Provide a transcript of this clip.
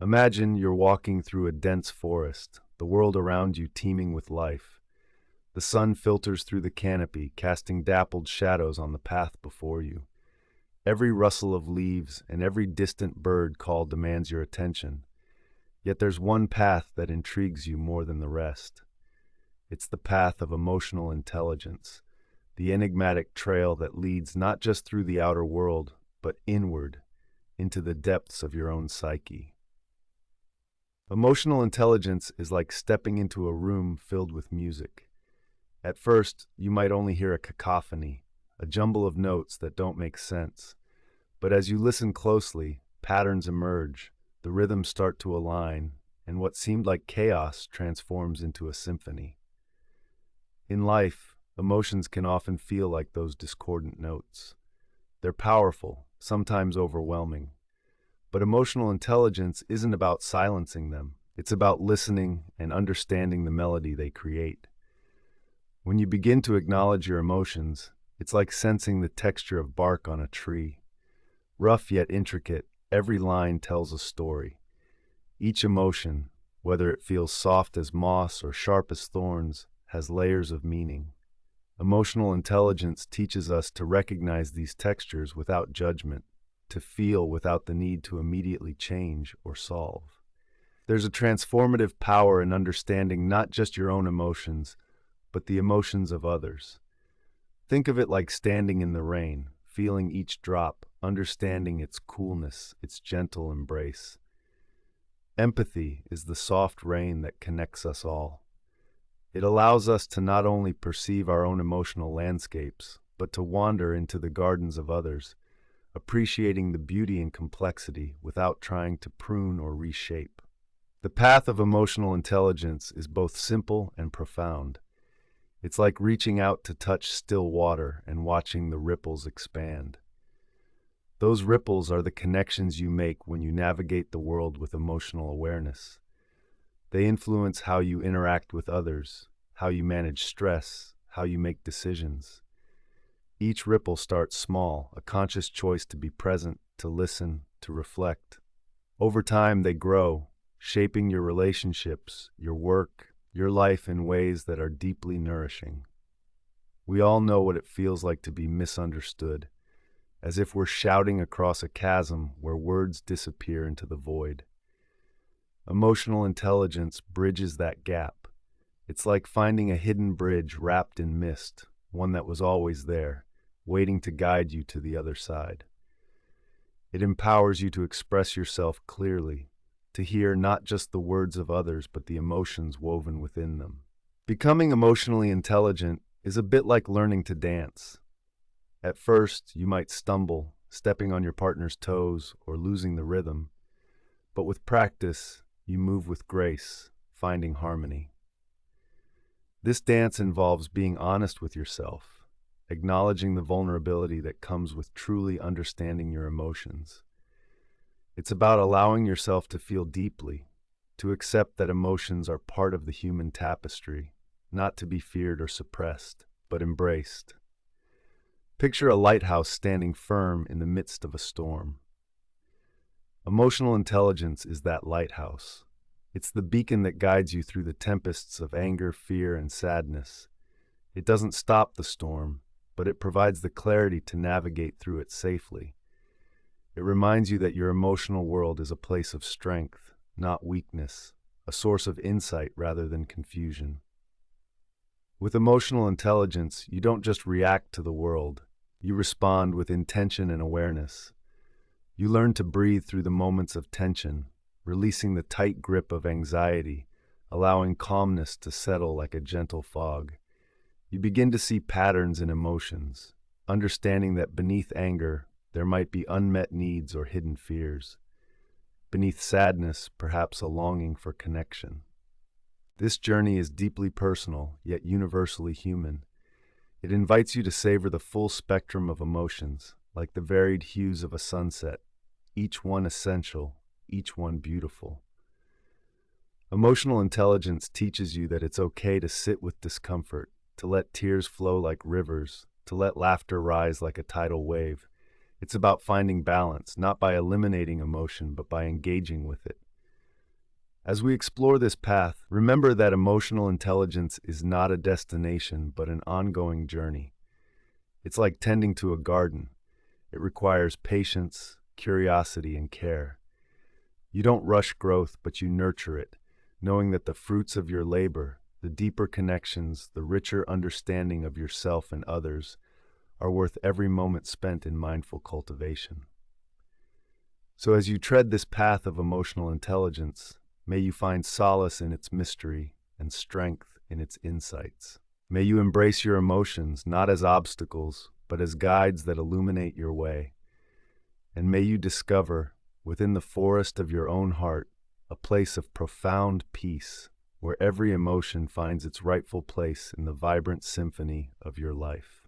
Imagine you're walking through a dense forest, the world around you teeming with life. The sun filters through the canopy, casting dappled shadows on the path before you. Every rustle of leaves and every distant bird call demands your attention. Yet there's one path that intrigues you more than the rest. It's the path of emotional intelligence, the enigmatic trail that leads not just through the outer world, but inward, into the depths of your own psyche. Emotional intelligence is like stepping into a room filled with music. At first, you might only hear a cacophony, a jumble of notes that don't make sense. But as you listen closely, patterns emerge, the rhythms start to align, and what seemed like chaos transforms into a symphony. In life, emotions can often feel like those discordant notes. They're powerful, sometimes overwhelming. But emotional intelligence isn't about silencing them. It's about listening and understanding the melody they create. When you begin to acknowledge your emotions, it's like sensing the texture of bark on a tree. Rough yet intricate, every line tells a story. Each emotion, whether it feels soft as moss or sharp as thorns, has layers of meaning. Emotional intelligence teaches us to recognize these textures without judgment, to feel without the need to immediately change or solve. There's a transformative power in understanding not just your own emotions, but the emotions of others. Think of it like standing in the rain, feeling each drop, understanding its coolness, its gentle embrace. Empathy is the soft rain that connects us all. It allows us to not only perceive our own emotional landscapes, but to wander into the gardens of others, appreciating the beauty and complexity without trying to prune or reshape. The path of emotional intelligence is both simple and profound. It's like reaching out to touch still water and watching the ripples expand. Those ripples are the connections you make when you navigate the world with emotional awareness. They influence how you interact with others, how you manage stress, how you make decisions. Each ripple starts small, a conscious choice to be present, to listen, to reflect. Over time, they grow, shaping your relationships, your work, your life in ways that are deeply nourishing. We all know what it feels like to be misunderstood, as if we're shouting across a chasm where words disappear into the void. Emotional intelligence bridges that gap. It's like finding a hidden bridge wrapped in mist, one that was always there, waiting to guide you to the other side. It empowers you to express yourself clearly, to hear not just the words of others, but the emotions woven within them. Becoming emotionally intelligent is a bit like learning to dance. At first, you might stumble, stepping on your partner's toes or losing the rhythm, but with practice, you move with grace, finding harmony. This dance involves being honest with yourself, acknowledging the vulnerability that comes with truly understanding your emotions. It's about allowing yourself to feel deeply, to accept that emotions are part of the human tapestry, not to be feared or suppressed, but embraced. Picture a lighthouse standing firm in the midst of a storm. Emotional intelligence is that lighthouse. It's the beacon that guides you through the tempests of anger, fear, and sadness. It doesn't stop the storm, but it provides the clarity to navigate through it safely. It reminds you that your emotional world is a place of strength, not weakness, a source of insight rather than confusion. With emotional intelligence, you don't just react to the world, you respond with intention and awareness. You learn to breathe through the moments of tension, releasing the tight grip of anxiety, allowing calmness to settle like a gentle fog. You begin to see patterns in emotions, understanding that beneath anger, there might be unmet needs or hidden fears. Beneath sadness, perhaps a longing for connection. This journey is deeply personal, yet universally human. It invites you to savor the full spectrum of emotions, like the varied hues of a sunset, each one essential, each one beautiful. Emotional intelligence teaches you that it's okay to sit with discomfort, to let tears flow like rivers, to let laughter rise like a tidal wave. It's about finding balance, not by eliminating emotion, but by engaging with it. As we explore this path, remember that emotional intelligence is not a destination, but an ongoing journey. It's like tending to a garden. It requires patience, curiosity, and care. You don't rush growth, but you nurture it, knowing that the fruits of your labor, the deeper connections, the richer understanding of yourself and others, are worth every moment spent in mindful cultivation. So as you tread this path of emotional intelligence, may you find solace in its mystery and strength in its insights. May you embrace your emotions not as obstacles, but as guides that illuminate your way. And may you discover, within the forest of your own heart, a place of profound peace, where every emotion finds its rightful place in the vibrant symphony of your life.